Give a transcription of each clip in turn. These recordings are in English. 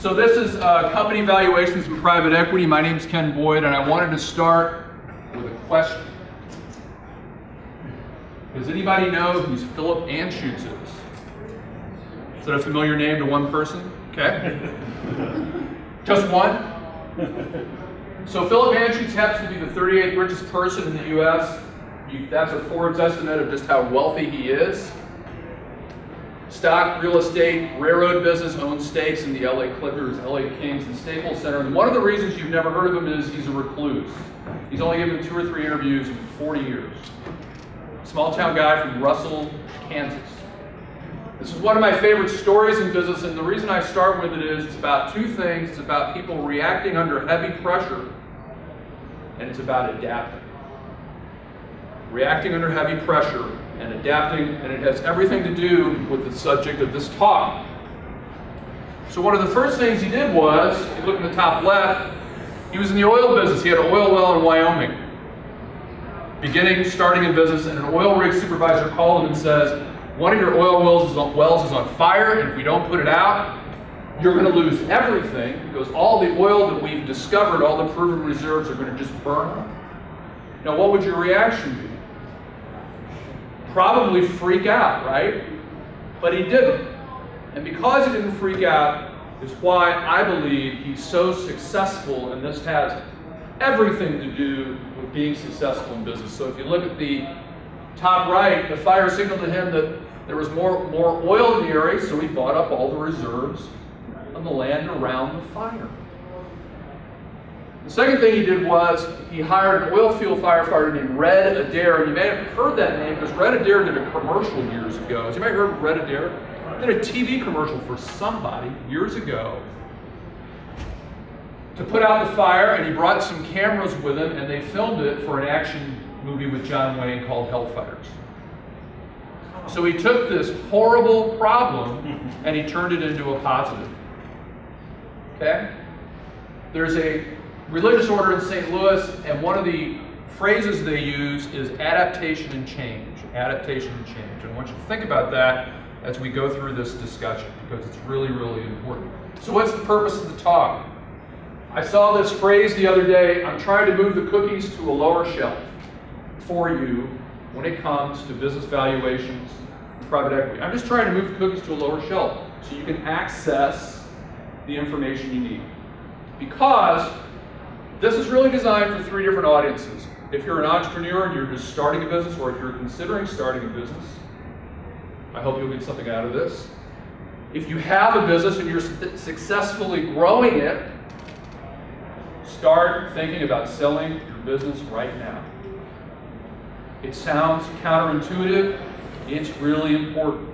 So this is company valuations and private equity. My name's Ken Boyd, and I wanted to start with a question. Does anybody know who Phillip Elliott is? Is that a familiar name to one person? Okay. Just one? So Phillip Elliott happens to be the 38th richest person in the U.S. That's a Forbes estimate of just how wealthy he is. Stock, real estate, railroad business, owns stakes in the LA Clippers, LA Kings, and Staples Center. And one of the reasons you've never heard of him is he's a recluse. He's only given 2 or 3 interviews in 40 years. Small town guy from Russell, Kansas. This is one of my favorite stories in business, and the reason I start with it is it's about 2 things. It's about people reacting under heavy pressure, and it's about adapting. Reacting under heavy pressure and adapting, and it has everything to do with the subject of this talk. So one of the first things he did was, if you look in the top left, he was in the oil business. He had an oil well in Wyoming. Starting in business, and an oil rig supervisor called him and says, one of your oil wells is on fire, and if we don't put it out, you're going to lose everything, because all the oil that we've discovered, all the proven reserves, are going to just burn. Now, what would your reaction be? Probably freak out, right? But he didn't. And because he didn't freak out is why I believe he's so successful, and this has everything to do with being successful in business. So if you look at the top right, the fire signaled to him that there was more oil in the area, so he bought up all the reserves on the land around the fire. The second thing he did was he hired an oil field firefighter named Red Adair, and you may have heard that name because Red Adair did a commercial years ago. Has anybody heard of Red Adair? He did a TV commercial for somebody years ago to put out the fire, and he brought some cameras with him, and they filmed it for an action movie with John Wayne called Hellfighters. So he took this horrible problem and he turned it into a positive. Okay? There's a religious order in St. Louis, and one of the phrases they use is adaptation and change. Adaptation and change. And I want you to think about that as we go through this discussion, because it's really, really important. So what's the purpose of the talk? I saw this phrase the other day: I'm trying to move the cookies to a lower shelf for you when it comes to business valuations and private equity. I'm just trying to move the cookies to a lower shelf so you can access the information you need. Because this is really designed for 3 different audiences. If you're an entrepreneur and you're just starting a business, or if you're considering starting a business, I hope you'll get something out of this. If you have a business and you're successfully growing it, start thinking about selling your business right now. It sounds counterintuitive. It's really important.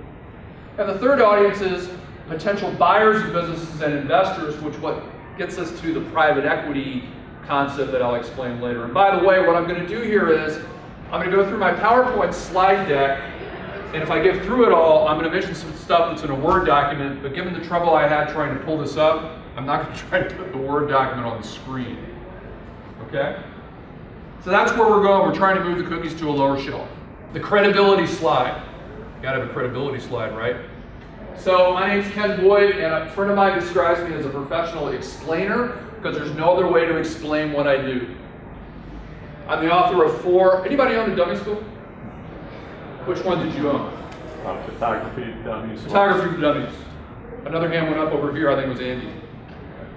And the third audience is potential buyers of businesses and investors, which what gets us to the private equity concept that I'll explain later. And by the way, what I'm going to do here is I'm going to go through my PowerPoint slide deck, and if I get through it all, I'm going to mention some stuff that's in a Word document, but given the trouble I had trying to pull this up, I'm not going to try to put the Word document on the screen. Okay? So that's where we're going. We're trying to move the cookies to a lower shelf. The credibility slide. You gotta have a credibility slide, right? So my name's Ken Boyd, and a friend of mine describes me as a professional explainer because there's no other way to explain what I do. I'm the author of 4. Anybody own the Dummies book? Which one did you own? Photography Dummies. Photography for Dummies. Another hand went up over here. I think it was Andy.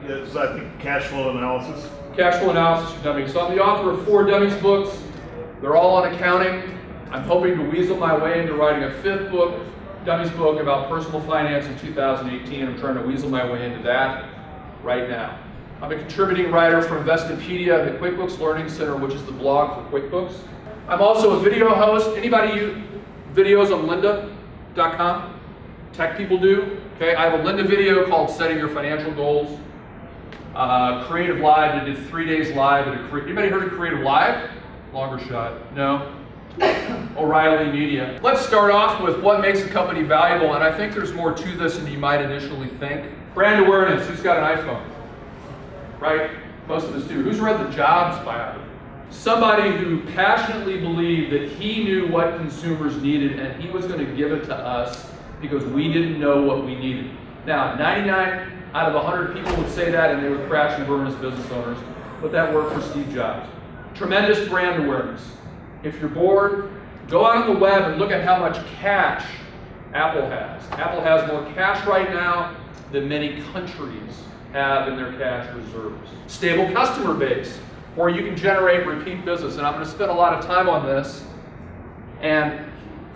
Yes, I think cash flow analysis. Cash flow analysis for Dummies. So I'm the author of 4 Dummies books. They're all on accounting. I'm hoping to weasel my way into writing a 5th book, Dummies book, about personal finance in 2018. I'm trying to weasel my way into that right now. I'm a contributing writer for Investopedia and the QuickBooks Learning Center, which is the blog for QuickBooks. I'm also a video host. Anybody use videos on lynda.com? Tech people do. Okay, I have a Lynda video called Setting Your Financial Goals. Creative Live, I did 3 days live at anybody heard of Creative Live? Longer shot. No? O'Reilly Media. Let's start off with what makes a company valuable, and I think there's more to this than you might initially think. Brand awareness. Who's got an iPhone? Right? Most of us do. Who's read the Jobs biography? Somebody who passionately believed that he knew what consumers needed and he was going to give it to us because we didn't know what we needed. Now, 99 out of 100 people would say that and they would crash and burn as business owners, but that worked for Steve Jobs. Tremendous brand awareness. If you're bored, go out on the web and look at how much cash Apple has. Apple has more cash right now than many countries have in their cash reserves. Stable customer base, where you can generate repeat business. And I'm going to spend a lot of time on this. And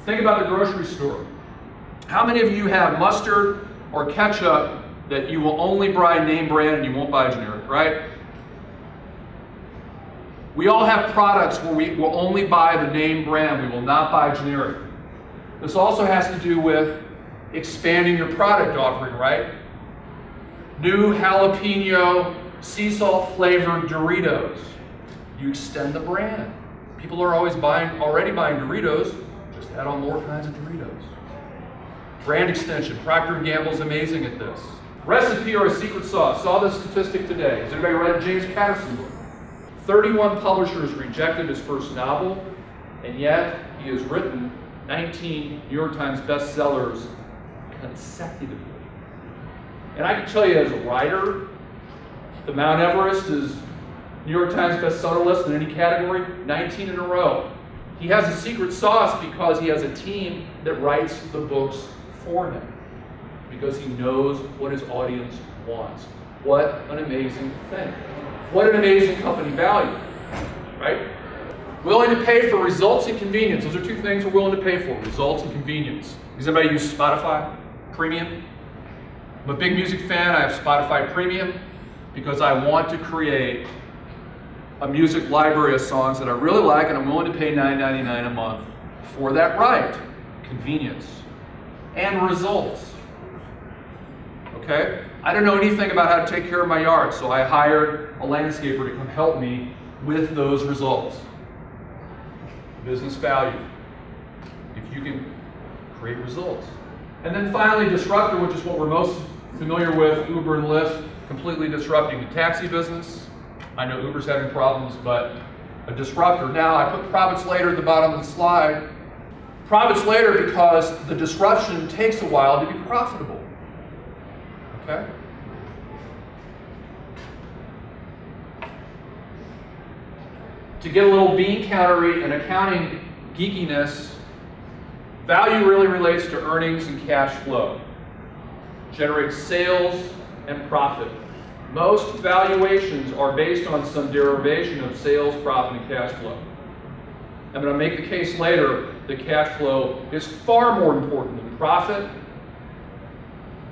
think about the grocery store. How many of you have mustard or ketchup that you will only buy name brand and you won't buy generic, right? We all have products where we will only buy the name brand, we will not buy generic. This also has to do with expanding your product offering, right? New jalapeno, sea salt flavored Doritos. You extend the brand. People are already buying Doritos, just add on more kinds of Doritos. Brand extension. Procter & Gamble is amazing at this. Recipe or a secret sauce. Saw this statistic today. Has anybody read James Patterson book? 31 publishers rejected his first novel, and yet he has written 19 New York Times bestsellers consecutively. And I can tell you as a writer, the Mount Everest is New York Times bestseller list in any category, 19 in a row. He has a secret sauce because he has a team that writes the books for him, because he knows what his audience wants. What an amazing thing. What an amazing company value, right? Willing to pay for results and convenience. Those are two things we're willing to pay for, results and convenience. Does anybody use Spotify Premium? I'm a big music fan. I have Spotify Premium because I want to create a music library of songs that I really like, and I'm willing to pay $9.99 a month for that right. Convenience and results. Okay? I don't know anything about how to take care of my yard, so I hired a landscaper to come help me with those results. Business value. If you can create results. And then finally, disruptor, which is what we're most familiar with, Uber and Lyft, completely disrupting the taxi business. I know Uber's having problems, but a disruptor. Now, I put profits later at the bottom of the slide. Profits later because the disruption takes a while to be profitable. Okay? To get a little bean countery and accounting geekiness, value really relates to earnings and cash flow. Generates sales and profit. Most valuations are based on some derivation of sales, profit, and cash flow. I'm going to make the case later that cash flow is far more important than profit,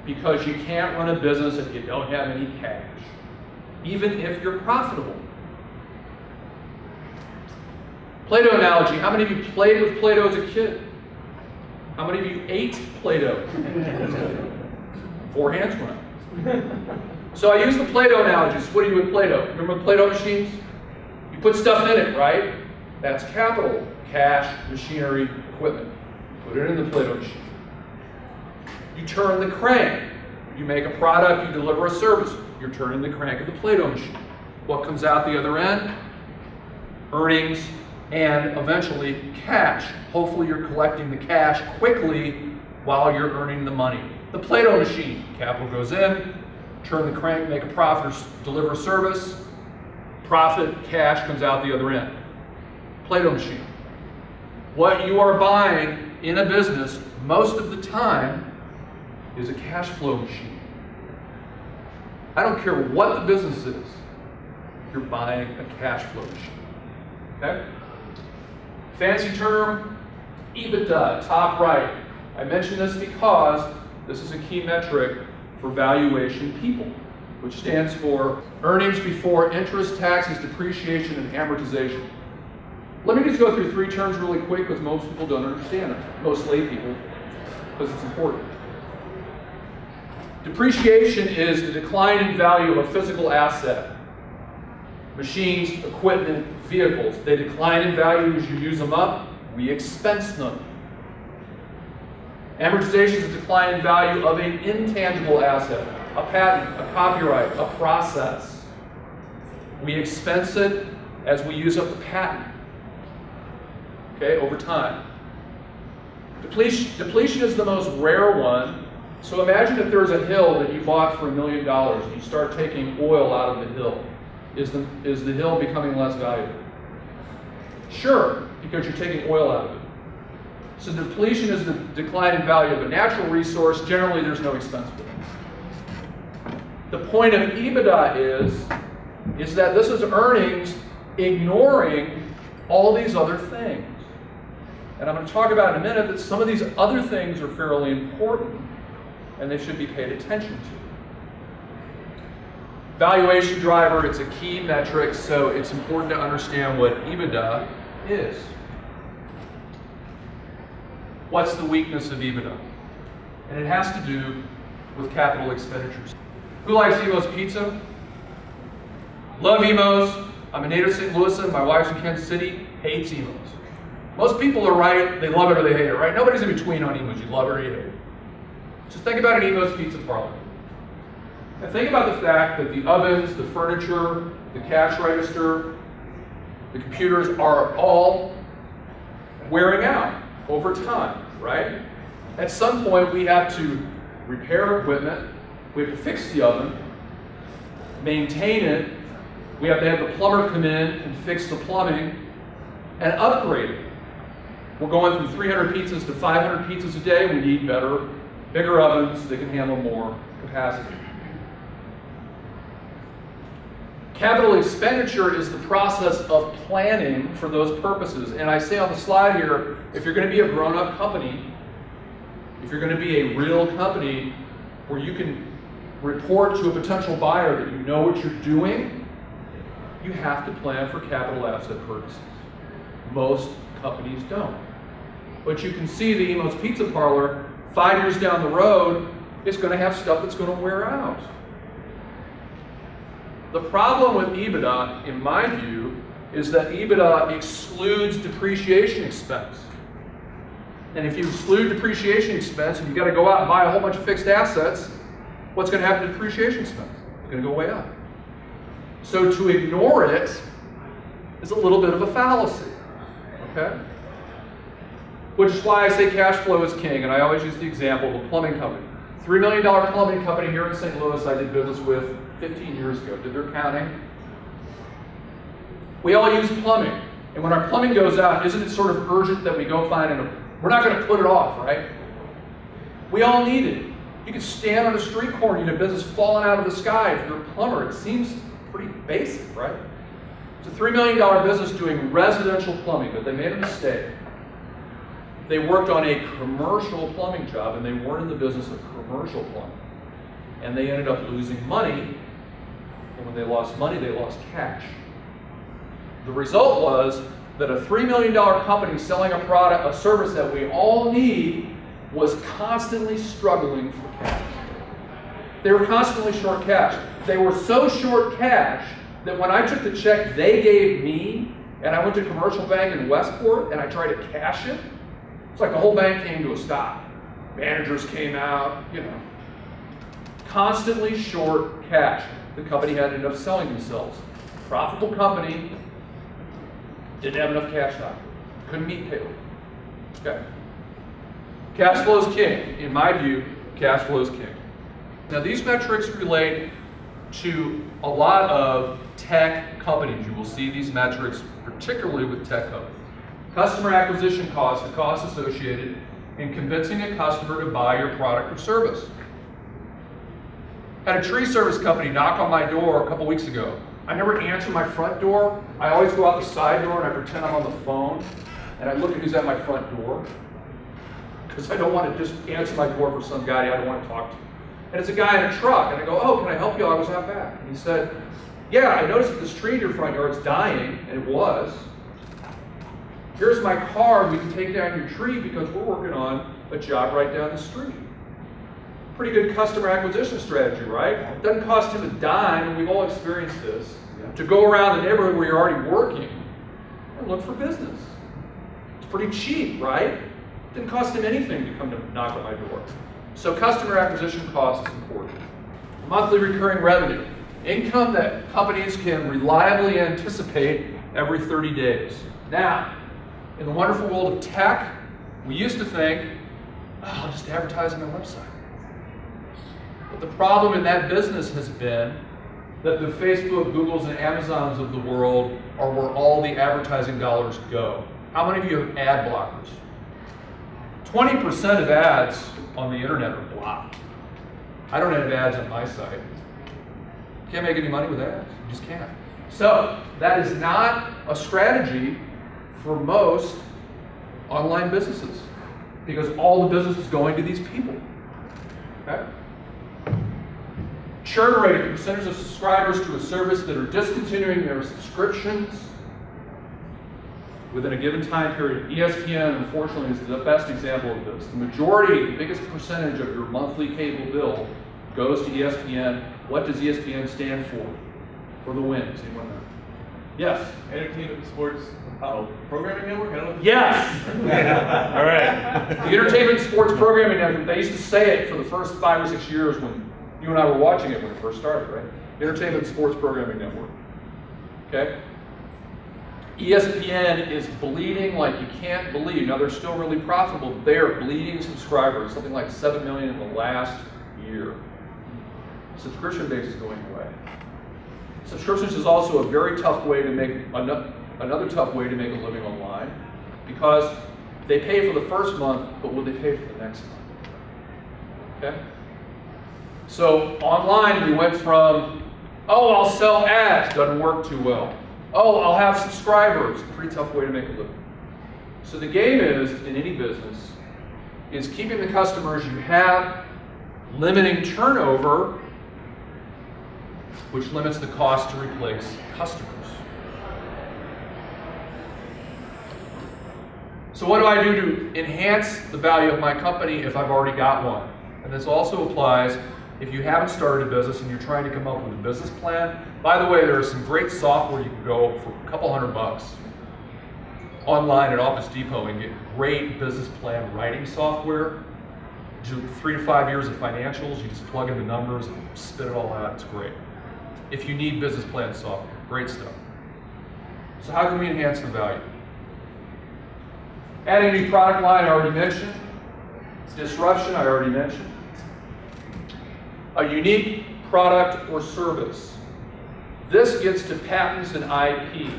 because you can't run a business if you don't have any cash, even if you're profitable. Play-Doh analogy. How many of you played with Play-Doh as a kid? How many of you ate Play-Doh? 4 hands went up. So I use the Play-Doh analogy. So what do you do with Play-Doh? Remember Play-Doh machines? You put stuff in it, right? That's capital. Cash, machinery, equipment. Put it in the Play-Doh machine. You turn the crank. You make a product, you deliver a service. You're turning the crank of the Play-Doh machine. What comes out the other end? Earnings and eventually cash. Hopefully you're collecting the cash quickly while you're earning the money. The Play-Doh machine. Capital goes in, turn the crank, make a profit, deliver a service. Profit, cash comes out the other end. Play-Doh machine. What you are buying in a business most of the time is a cash flow machine. I don't care what the business is, you're buying a cash flow machine. Okay? Fancy term, EBITDA, top right. I mention this because this is a key metric for valuation people, which stands for earnings before interest, taxes, depreciation, and amortization. Let me just go through 3 terms really quick because most people don't understand them, most lay people, because it's important. Depreciation is the decline in value of a physical asset. Machines, equipment, vehicles, they decline in value as you use them up. We expense them. Amortization is the decline in value of an intangible asset, a patent, a copyright, a process. We expense it as we use up the patent, okay, over time. Depletion is the most rare one So imagine if there's a hill that you bought for $1 million and you start taking oil out of the hill. Is the hill becoming less valuable? Sure, because you're taking oil out of it. So depletion is the decline in value of a natural resource. Generally, there's no expense for it. The point of EBITDA is that this is earnings ignoring all these other things. And I'm going to talk about in a minute that some of these other things are fairly important and they should be paid attention to. Valuation driver, it's a key metric, so it's important to understand what EBITDA is. What's the weakness of EBITDA? And it has to do with capital expenditures. Who likes Emo's Pizza? Love Emo's. I'm a native of St. Louis, my wife's in Kansas City, hates Emo's. Most people are right, they love it or they hate it, right? Nobody's in between on Emo's, you love it or you hate it. Just think about an Emo's Pizza parlor. And think about the fact that the ovens, the furniture, the cash register, the computers are all wearing out over time, right? At some point we have to repair equipment, we have to fix the oven, maintain it, we have to have the plumber come in and fix the plumbing and upgrade it. We're going from 300 pizzas to 500 pizzas a day. We need bigger ovens that can handle more capacity. Capital expenditure is the process of planning for those purposes. And I say on the slide here, if you're going to be a grown-up company, if you're going to be a real company where you can report to a potential buyer that you know what you're doing, you have to plan for capital asset purchases. Most companies don't. But you can see the Emo's Pizza Parlor, 5 years down the road, it's going to have stuff that's going to wear out. The problem with EBITDA, in my view, is that EBITDA excludes depreciation expense. And if you exclude depreciation expense and you've got to go out and buy a whole bunch of fixed assets, what's going to happen to depreciation expense? It's going to go way up. So to ignore it is a little bit of a fallacy, okay? Which is why I say cash flow is king, and I always use the example of a plumbing company. $3 million plumbing company here in St. Louis I did business with 15 years ago. Did their accounting. We all use plumbing. And when our plumbing goes out, isn't it sort of urgent that we go find it? We're not going to put it off, right? We all need it. You can stand on a street corner and you have business falling out of the sky. If you're a plumber, it seems pretty basic, right? It's a $3 million business doing residential plumbing, but they made a mistake. They worked on a commercial plumbing job and they weren't in the business of commercial plumbing. And they ended up losing money. And when they lost money, they lost cash. The result was that a $3 million company selling a product, a service that we all need, was constantly struggling for cash. They were constantly short cash. They were so short cash that when I took the check they gave me, and I went to Commercial Bank in Westport and I tried to cash it, it's like the whole bank came to a stop. Managers came out, you know. Constantly short cash. The company had ended up selling themselves. Profitable company, didn't have enough cash stock. Couldn't meet payroll. Okay. Cash flow is king. In my view, cash flow is king. Now these metrics relate to a lot of tech companies. You will see these metrics particularly with tech companies. Customer acquisition costs, the costs associated in convincing a customer to buy your product or service. Had a tree service company knock on my door a couple weeks ago. I never answer my front door. I always go out the side door and I pretend I'm on the phone and I look at who's at my front door because I don't want to just answer my door for some guy I don't want to talk to. And it's a guy in a truck and I go, oh, can I help you? I was out back. And he said, yeah, I noticed that this tree in your front yard is dying, and it was. Here's my card, we can take down your tree because we're working on a job right down the street. Pretty good customer acquisition strategy, right? It doesn't cost him a dime, and we've all experienced this, to go around the neighborhood where you're already working and look for business. It's pretty cheap, right? It didn't cost him anything to come to knock on my door. So customer acquisition cost is important. Monthly recurring revenue, income that companies can reliably anticipate every 30 days. Now, in the wonderful world of tech, we used to think, oh, I'll just advertise on my website. But the problem in that business has been that the Facebook, Googles, and Amazons of the world are where all the advertising dollars go. How many of you have ad blockers? 20% of ads on the internet are blocked. I don't have ads on my site. Can't make any money with ads. You just can't. So that is not a strategy for most online businesses because all the business is going to these people. Okay? Churn rate, the percentage of subscribers to a service that are discontinuing their subscriptions within a given time period. ESPN, unfortunately, is the best example of this. The majority, the biggest percentage of your monthly cable bill goes to ESPN. What does ESPN stand for? For the wins. Anyone know? Yes? Entertainment, sports, programming network? I don't know. Yes! All right. The Entertainment Sports Programming Network, they used to say it for the first 5 or 6 years when you and I were watching it when it first started, right? Entertainment Sports Programming Network. Okay? ESPN is bleeding like you can't believe. Now they're still really profitable. They are bleeding subscribers, something like 7 million in the last year. Subscription base is going away. Subscriptions is also a very tough way to make, another tough way to make a living online because they pay for the first month, but will they pay for the next month? Okay? So online we went from, oh, I'll sell ads, doesn't work too well. Oh, I'll have subscribers, pretty tough way to make a living. So the game is, in any business, is keeping the customers you have, limiting turnover, which limits the cost to replace customers. So what do I do to enhance the value of my company if I've already got one? And this also applies if you haven't started a business and you're trying to come up with a business plan. By the way, there is some great software you can go for a couple $100 online at Office Depot and get great business plan writing software. Do 3 to 5 years of financials, you just plug in the numbers and spit it all out, it's great. If you need business plan software, great stuff. So how can we enhance the value? Adding a new product line, I already mentioned. Disruption, I already mentioned. A unique product or service. This gets to patents and IP.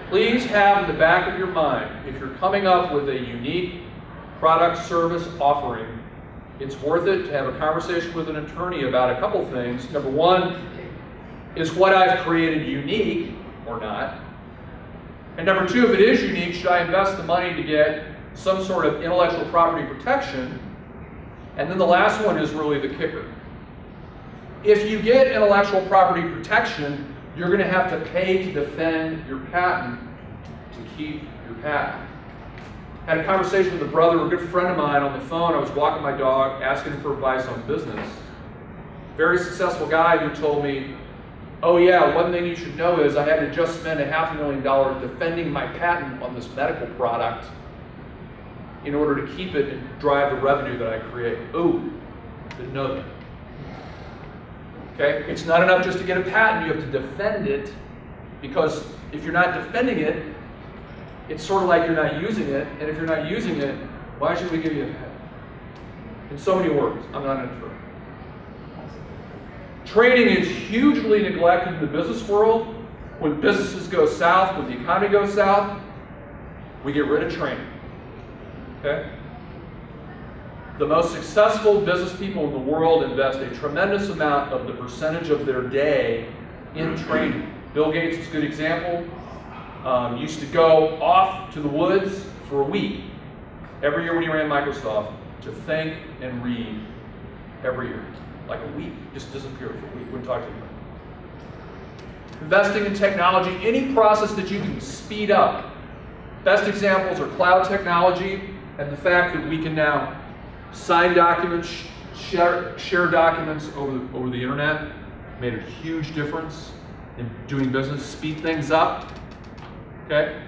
Please have in the back of your mind, if you're coming up with a unique product service offering, it's worth it to have a conversation with an attorney about a couple things. Number one, is what I've created unique or not? And number two, if it is unique, should I invest the money to get some sort of intellectual property protection? And then the last one is really the kicker. If you get intellectual property protection, you're going to have to pay to defend your patent to keep your patent. I had a conversation with a brother, a good friend of mine, on the phone. I was walking my dog, asking him for advice on business. Very successful guy who told me, oh yeah, one thing you should know is I had to just spend $500,000 defending my patent on this medical product in order to keep it and drive the revenue that I create. Ooh, didn't know that. Okay, it's not enough just to get a patent, you have to defend it, because if you're not defending it, it's sort of like you're not using it, and if you're not using it, why should we give you a patent? In so many words, I'm not an attorney. Training is hugely neglected in the business world. When businesses go south, when the economy goes south, we get rid of training. Okay? The most successful business people in the world invest a tremendous amount of the percentage of their day in training. Bill Gates is a good example. Used to go off to the woods for a week every year when he ran Microsoft to think and read every year. Like a week, just disappeared for a week, wouldn't talk to anybody. Investing in technology, any process that you can speed up. Best examples are cloud technology and the fact that we can now sign documents, share documents over the internet. Made a huge difference in doing business, speed things up. Okay?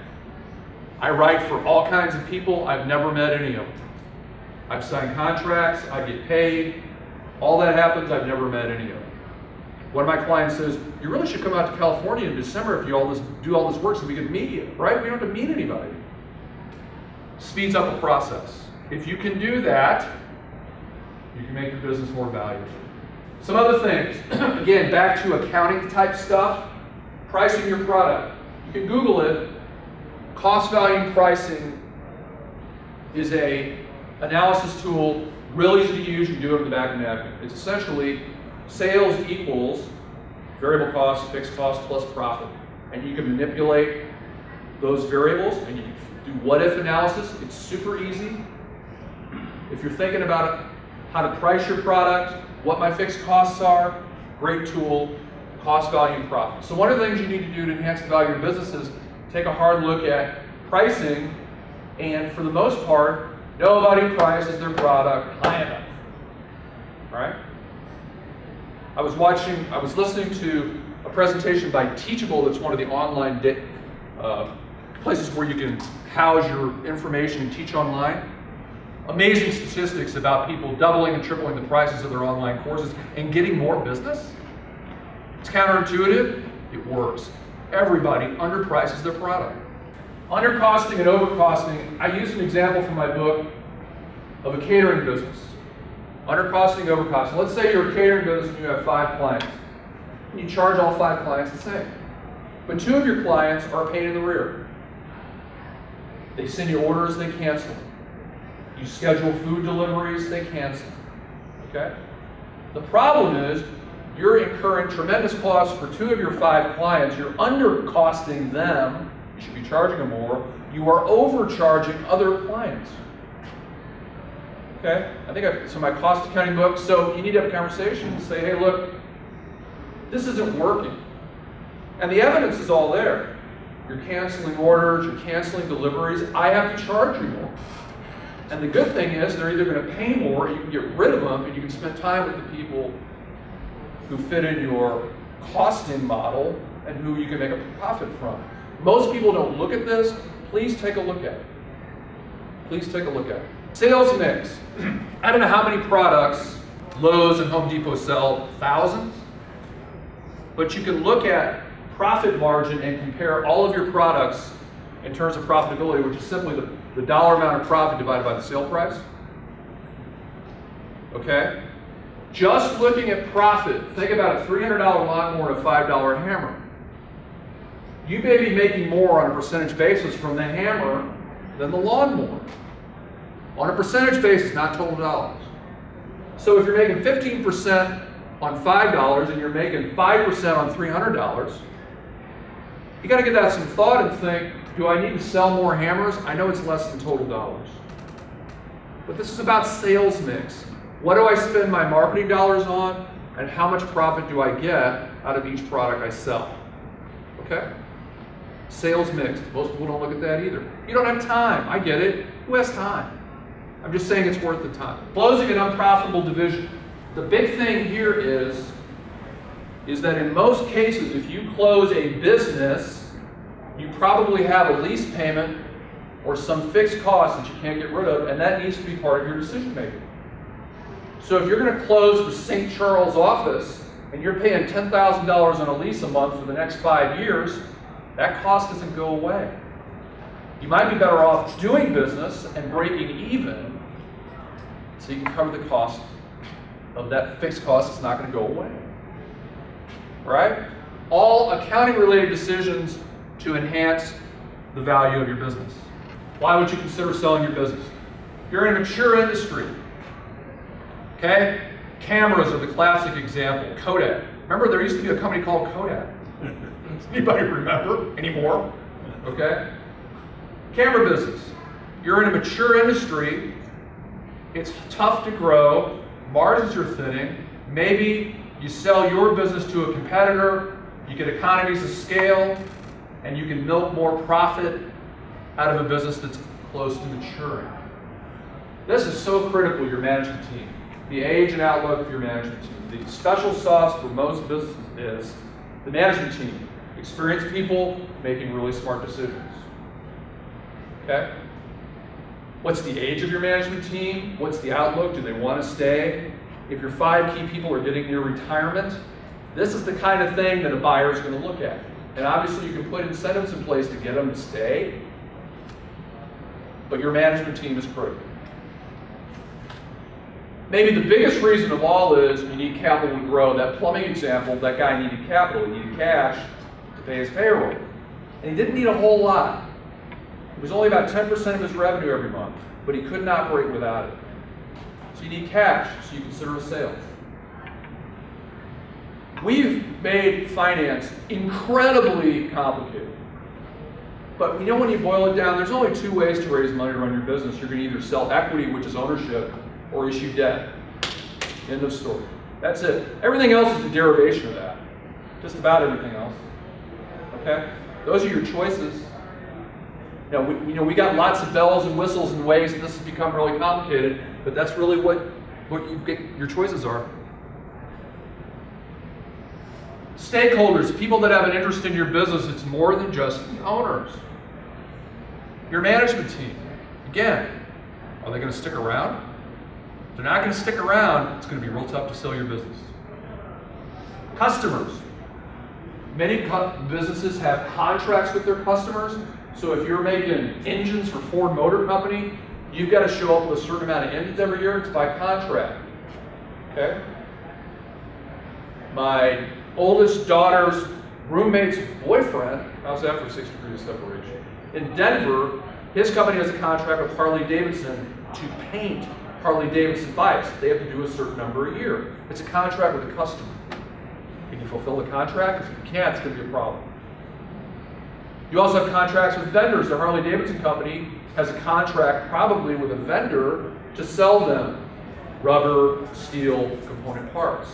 I write for all kinds of people. I've never met any of them. I've signed contracts, I get paid. All that happens, I've never met any of them. One of my clients says, you really should come out to California in December if you do all this work so we can meet you, right? We don't have to meet anybody. Speeds up a process. If you can do that, You can make your business more valuable. Some other things, again, back to accounting type stuff, pricing your product. You can Google it. Cost value pricing is a analysis tool, really easy to use. You can do it on the back of the napkin. It's essentially sales equals variable cost, fixed cost plus profit. And you can manipulate those variables and you can do what if analysis. It's super easy. If you're thinking about how to price your product, what my fixed costs are, great tool, cost, value, and profit. So one of the things you need to do to enhance the value of your business is take a hard look at pricing, and for the most part, nobody prices their product high enough, right? I was listening to a presentation by Teachable, that's one of the online places where you can house your information and teach online. Amazing statistics about people doubling and tripling the prices of their online courses and getting more business. It's counterintuitive, it works. Everybody underprices their product. Undercosting and overcosting, I use an example from my book of a catering business. Undercosting, overcosting. Let's say you're a catering business and you have 5 clients. And you charge all 5 clients the same. But 2 of your clients are a pain in the rear. They send you orders, they cancel. You schedule food deliveries, they cancel. Okay? The problem is you're incurring tremendous costs for 2 of your 5 clients. You're undercosting them. You should be charging them more. You are overcharging other clients. Okay? So my cost accounting book, so you need to have a conversation and say, hey, look, this isn't working. And the evidence is all there. You're canceling orders, you're canceling deliveries. I have to charge you more. And the good thing is they're either going to pay more, or you can get rid of them, and you can spend time with the people who fit in your costing model and who you can make a profit from. Most people don't look at this. Please take a look at it. Please take a look at it. Sales mix. I don't know how many products Lowe's and Home Depot sell, thousands. But you can look at profit margin and compare all of your products in terms of profitability, which is simply the dollar amount of profit divided by the sale price. Okay? Just looking at profit, think about a $300 lawnmower and a $5 hammer. You may be making more on a percentage basis from the hammer than the lawnmower. On a percentage basis, not total dollars. So if you're making 15% on $5 and you're making 5% on $300, you got to give that some thought and think, do I need to sell more hammers? I know it's less than total dollars. But this is about sales mix. What do I spend my marketing dollars on, and how much profit do I get out of each product I sell? Okay? Sales mix. Most people don't look at that either. You don't have time. I get it. Who has time? I'm just saying it's worth the time. Closing an unprofitable division. The big thing here is that in most cases, if you close a business, you probably have a lease payment or some fixed cost that you can't get rid of, and that needs to be part of your decision making. So if you're going to close the St. Charles office and you're paying $10,000 on a lease a month for the next 5 years, that cost doesn't go away. You might be better off doing business and breaking even so you can cover the cost of that fixed cost that's not going to go away. Right? All accounting related decisions to enhance the value of your business. Why would you consider selling your business? You're in a mature industry. Okay? Cameras are the classic example. Kodak. Remember, there used to be a company called Kodak. Does anybody remember anymore? Okay? Camera business. You're in a mature industry. It's tough to grow. Margins are thinning. Maybe you sell your business to a competitor. You get economies of scale, and you can milk more profit out of a business that's close to maturing. This is so critical, your management team. The age and outlook of your management team. The special sauce for most businesses is the management team. Experienced people making really smart decisions. Okay? What's the age of your management team? What's the outlook? Do they want to stay? If your 5 key people are getting near retirement, this is the kind of thing that a buyer is going to look at. And obviously you can put incentives in place to get them to stay, but your management team is critical. Maybe the biggest reason of all is you need capital to grow. That plumbing example, that guy needed capital. He needed cash to pay his payroll. And he didn't need a whole lot. It was only about 10% of his revenue every month, but he couldn't operate without it. So you need cash, so you consider a sale. We've made finance incredibly complicated. But you know, when you boil it down, there's only two ways to raise money to run your business. You're going to either sell equity, which is ownership, or issue debt. End of story. That's it. Everything else is a derivation of that. Just about everything else. Okay? Those are your choices. We got lots of bells and whistles and ways that this has become really complicated, but that's really what you get, your choices are. Stakeholders, people that have an interest in your business, it's more than just the owners. Your management team, again, are they going to stick around? If they're not going to stick around, it's going to be real tough to sell your business. Customers. Many businesses have contracts with their customers, so if you're making engines for Ford Motor Company, you've got to show up with a certain amount of engines every year. It's by contract. Okay? My oldest daughter's roommate's boyfriend, how's that for 6 degrees of separation? In Denver, his company has a contract with Harley Davidson to paint Harley Davidson bikes. They have to do a certain number a year. It's a contract with a customer. Can you fulfill the contract? If you can't, it's going to be a problem. You also have contracts with vendors. The Harley Davidson company has a contract probably with a vendor to sell them rubber, steel, component parts.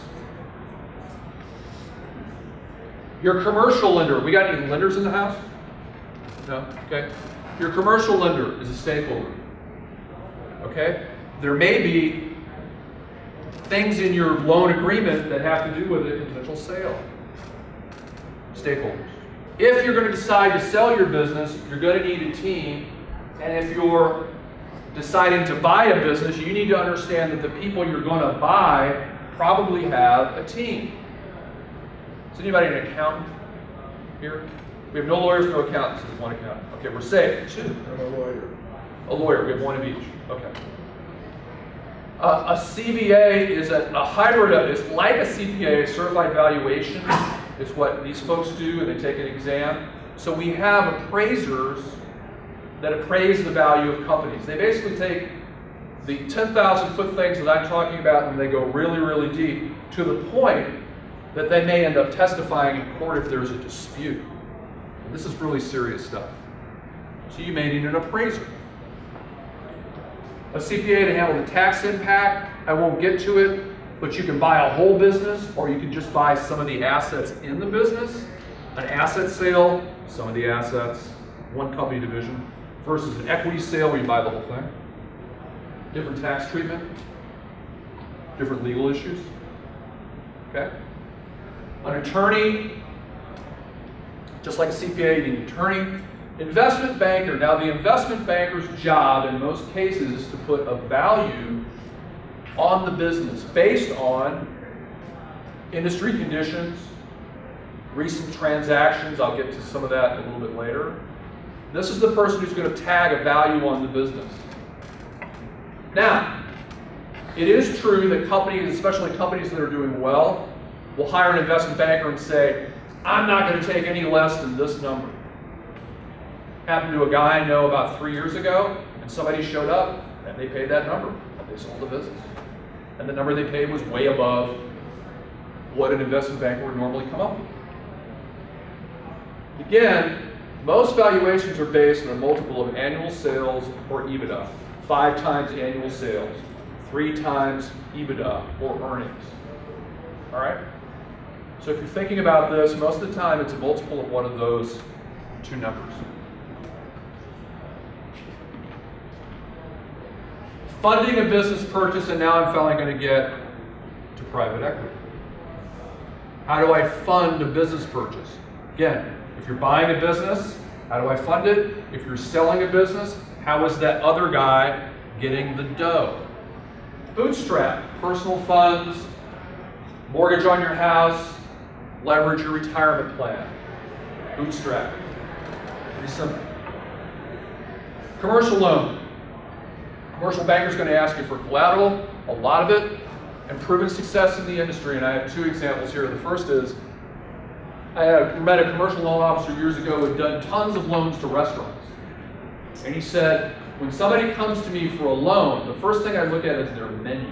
Your commercial lender. We got any lenders in the house? No? Okay. Your commercial lender is a stakeholder. Okay? There may be things in your loan agreement that have to do with a potential sale. Stakeholders. If you're going to decide to sell your business, you're going to need a team. And if you're deciding to buy a business, you need to understand that the people you're going to buy probably have a team. Is anybody an accountant here? We have no lawyers, no accountants. There's one accountant. Okay, we're safe. Two. I'm a lawyer. A lawyer. We have one of each. Okay. A CVA is a hybrid of, it's like a CPA, Certified Valuation. It's what these folks do, and they take an exam. So we have appraisers that appraise the value of companies. They basically take the 10,000-foot things that I'm talking about, and they go really, really deep to the point that they may end up testifying in court if there's a dispute. And this is really serious stuff. So you may need an appraiser. A CPA to handle the tax impact. I won't get to it, but you can buy a whole business, or you can just buy some of the assets in the business. An asset sale, some of the assets, one company division, versus an equity sale where you buy the whole thing. Different tax treatment, different legal issues. Okay? An attorney, just like a CPA, you need an attorney. Investment banker. Now, the investment banker's job in most cases is to put a value on the business based on industry conditions, recent transactions. I'll get to some of that a little bit later. This is the person who's going to tag a value on the business. Now, it is true that companies, especially companies that are doing well, will hire an investment banker and say, I'm not going to take any less than this number. Happened to a guy I know about 3 years ago, and somebody showed up and they paid that number. They sold the business. And the number they paid was way above what an investment banker would normally come up with. Again, most valuations are based on a multiple of annual sales or EBITDA. 5 times annual sales, 3 times EBITDA or earnings. All right? So if you're thinking about this, most of the time it's a multiple of one of those two numbers. Funding a business purchase, and now I'm finally going to get to private equity. How do I fund a business purchase? Again, if you're buying a business, how do I fund it? If you're selling a business, how is that other guy getting the dough? Bootstrap, personal funds, mortgage on your house, leverage your retirement plan. Bootstrap. Pretty simple. Commercial loan. Commercial banker's going to ask you for collateral, a lot of it, and proven success in the industry. And I have 2 examples here. The first is, I met a commercial loan officer years ago who had done tons of loans to restaurants. And he said, when somebody comes to me for a loan, the first thing I look at is their menu.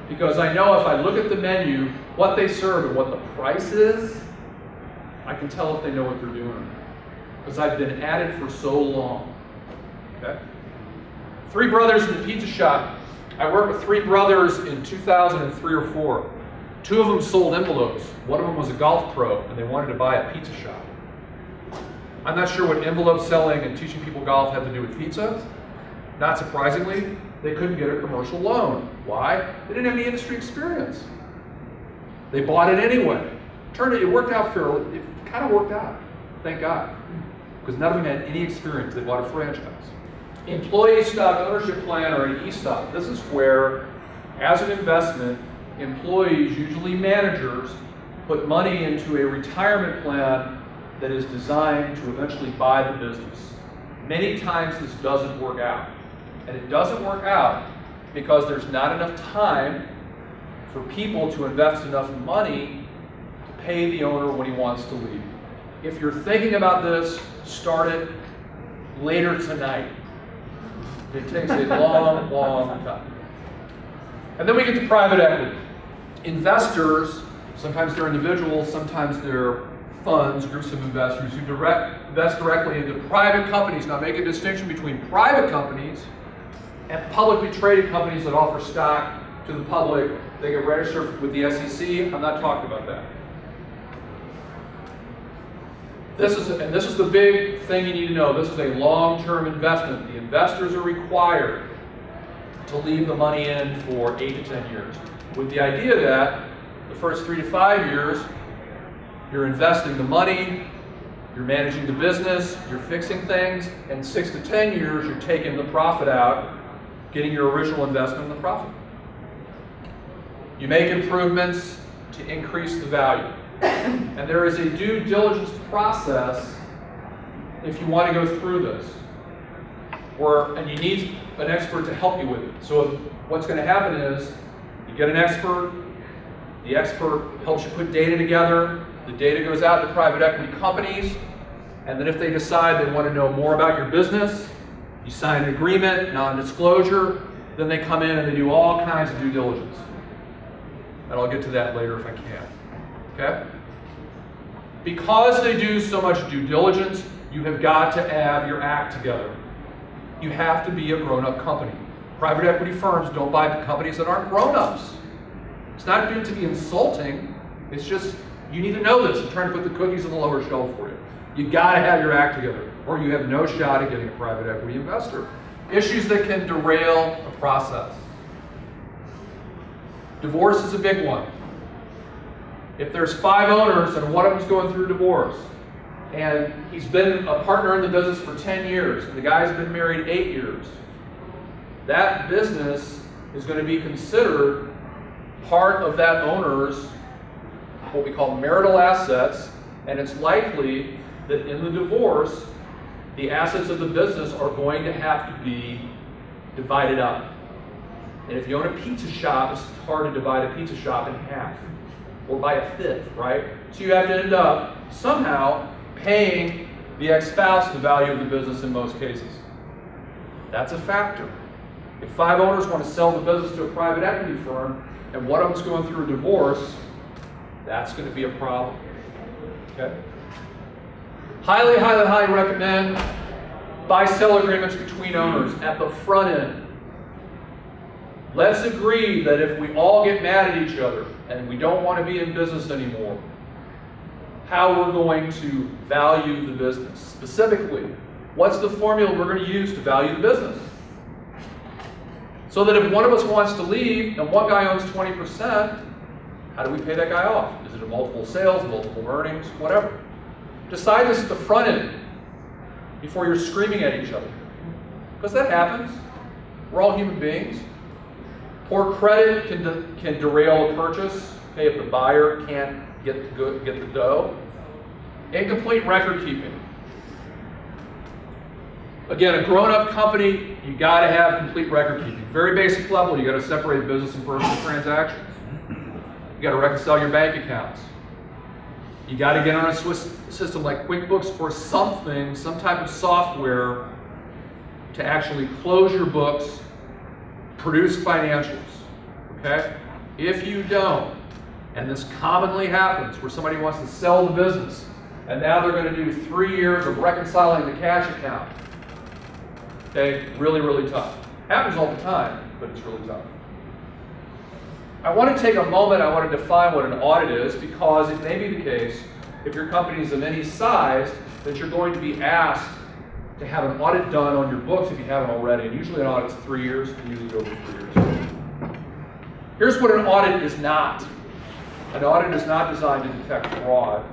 Because I know if I look at the menu, what they serve and what the price is, I can tell if they know what they're doing. Because I've been at it for so long. Okay? 3 brothers in the pizza shop. I worked with 3 brothers in 2003 or 4. 2 of them sold envelopes. One of them was a golf pro, and they wanted to buy a pizza shop. I'm not sure what envelope selling and teaching people golf had to do with pizza. Not surprisingly, they couldn't get a commercial loan. Why? They didn't have any industry experience. They bought it anyway. Turned it worked out fairly. It kind of worked out, thank God, because none of them had any experience. They bought a franchise. Employee stock ownership plan, or an ESOP. This is where, as an investment, employees, usually managers, put money into a retirement plan that is designed to eventually buy the business. Many times this doesn't work out. And it doesn't work out because there's not enough time for people to invest enough money to pay the owner when he wants to leave. If you're thinking about this, start it later tonight. It takes a long, long time. And then we get to private equity. Investors, sometimes they're individuals, sometimes they're funds, groups of investors who invest directly into private companies. Now make a distinction between private companies and publicly traded companies that offer stock to the public. They get registered with the SEC. I'm not talking about that. This is the big thing you need to know. This is a long-term investment. The investors are required to leave the money in for 8 to 10 years, with the idea that the first 3 to 5 years, you're investing the money, you're managing the business, you're fixing things, and 6 to 10 years, you're taking the profit out, getting your original investment in the profit. You make improvements to increase the value. And there is a due diligence process if you want to go through this. And you need an expert to help you with it. So what's going to happen is you get an expert, the expert helps you put data together, the data goes out to private equity companies, and then if they decide they want to know more about your business, you sign an agreement, non-disclosure, then they come in and they do all kinds of due diligence. And I'll get to that later if I can. Okay? Because they do so much due diligence, you have got to have your act together. You have to be a grown-up company. Private equity firms don't buy companies that aren't grown-ups. It's not meant to be insulting. It's just, you need to know this. I'm trying to put the cookies on the lower shelf for you. You got to have your act together, or you have no shot at getting a private equity investor. Issues that can derail a process. Divorce is a big one. If there's 5 owners and one of them's going through divorce, and he's been a partner in the business for 10 years, and the guy's been married 8 years, that business is going to be considered part of that owner's, what we call marital assets, and it's likely that in the divorce, the assets of the business are going to have to be divided up. And if you own a pizza shop, it's hard to divide a pizza shop in half, or by a fifth, right? So you have to end up somehow paying the ex-spouse the value of the business in most cases. That's a factor. If 5 owners want to sell the business to a private equity firm, and one of them's going through a divorce, that's going to be a problem. Okay? Highly, highly, highly recommend buy-sell agreements between owners at the front end. Let's agree that if we all get mad at each other and we don't want to be in business anymore, how we're going to value the business. Specifically, what's the formula we're going to use to value the business? So that if one of us wants to leave and one guy owns 20%, how do we pay that guy off? Is it a multiple sales, multiple earnings, whatever? Decide this at the front end before you're screaming at each other. Because that happens. We're all human beings. Poor credit can derail a purchase. Okay, if the buyer can't get the dough. Incomplete record keeping. Again, a grown-up company, you got to have complete record keeping. Very basic level, you got to separate business and personal transactions. You got to reconcile your bank accounts. You got to get on a system like QuickBooks or something, some type of software to actually close your books, produce financials, okay? If you don't, and this commonly happens where somebody wants to sell the business and now they're going to do 3 years of reconciling the cash account. Okay, really, really tough. Happens all the time, but it's really tough. I want to take a moment, I want to define what an audit is, because it may be the case, if your company is of any size, that you're going to be asked to have an audit done on your books if you haven't already. And usually an audit's 3 years, and usually over 3 years. Here's what an audit is not. An audit is not designed to detect fraud.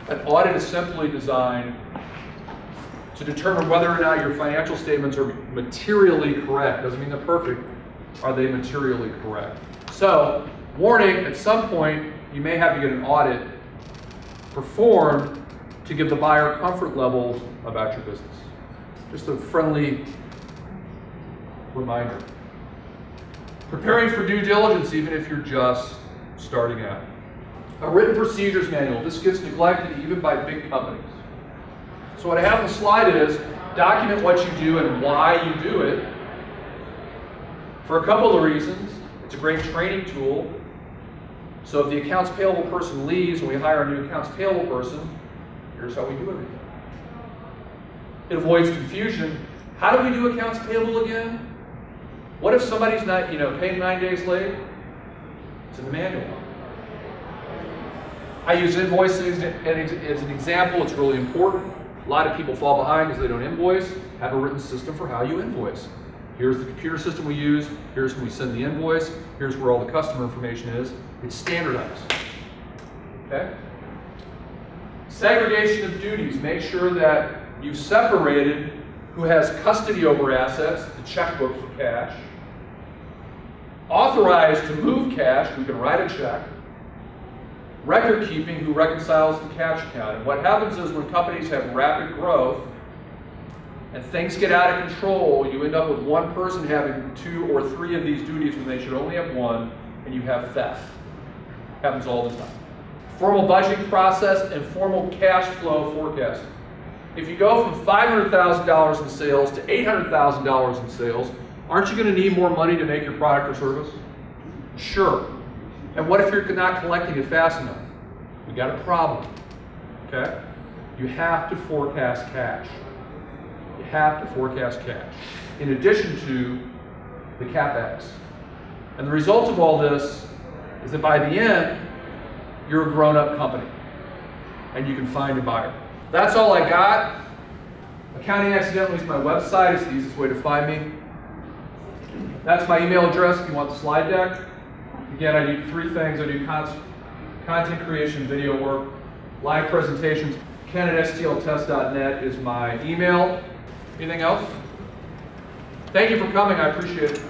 An audit is simply designed to determine whether or not your financial statements are materially correct. Doesn't mean they're perfect. Are they materially correct? So, warning, at some point, you may have to get an audit performed to give the buyer comfort level about your business. Just a friendly reminder. Preparing for due diligence, even if you're just starting out. A written procedures manual. This gets neglected even by big companies. So what I have on the slide is document what you do and why you do it for a couple of reasons. It's a great training tool. So if the accounts payable person leaves and we hire a new accounts payable person, here's how we do everything. It avoids confusion. How do we do accounts payable again? What if somebody's not, paid 9 days late? It's in the manual. I use invoices as an example. It's really important. A lot of people fall behind because they don't invoice. Have a written system for how you invoice. Here's the computer system we use. Here's when we send the invoice. Here's where all the customer information is. It's standardized. Okay? Segregation of duties. Make sure that you've separated who has custody over assets, the checkbook for cash. Authorized to move cash, we can write a check. Record keeping, who reconciles the cash account. And what happens is when companies have rapid growth and things get out of control, you end up with one person having 2 or 3 of these duties when they should only have 1, and you have theft. Happens all the time. Formal budgeting process and formal cash flow forecasting. If you go from $500,000 in sales to $800,000 in sales, aren't you going to need more money to make your product or service? Sure. And what if you're not collecting it fast enough? We got a problem. Okay? You have to forecast cash. You have to forecast cash. In addition to the CapEx. And the result of all this is that by the end, you're a grown-up company. And you can find a buyer. That's all I got. Accounting Accidentally is my website. It's the easiest way to find me. That's my email address if you want the slide deck. Again, I do 3 things. I do content creation, video work, live presentations. Ken@stltest.net is my email. Anything else? Thank you for coming. I appreciate it.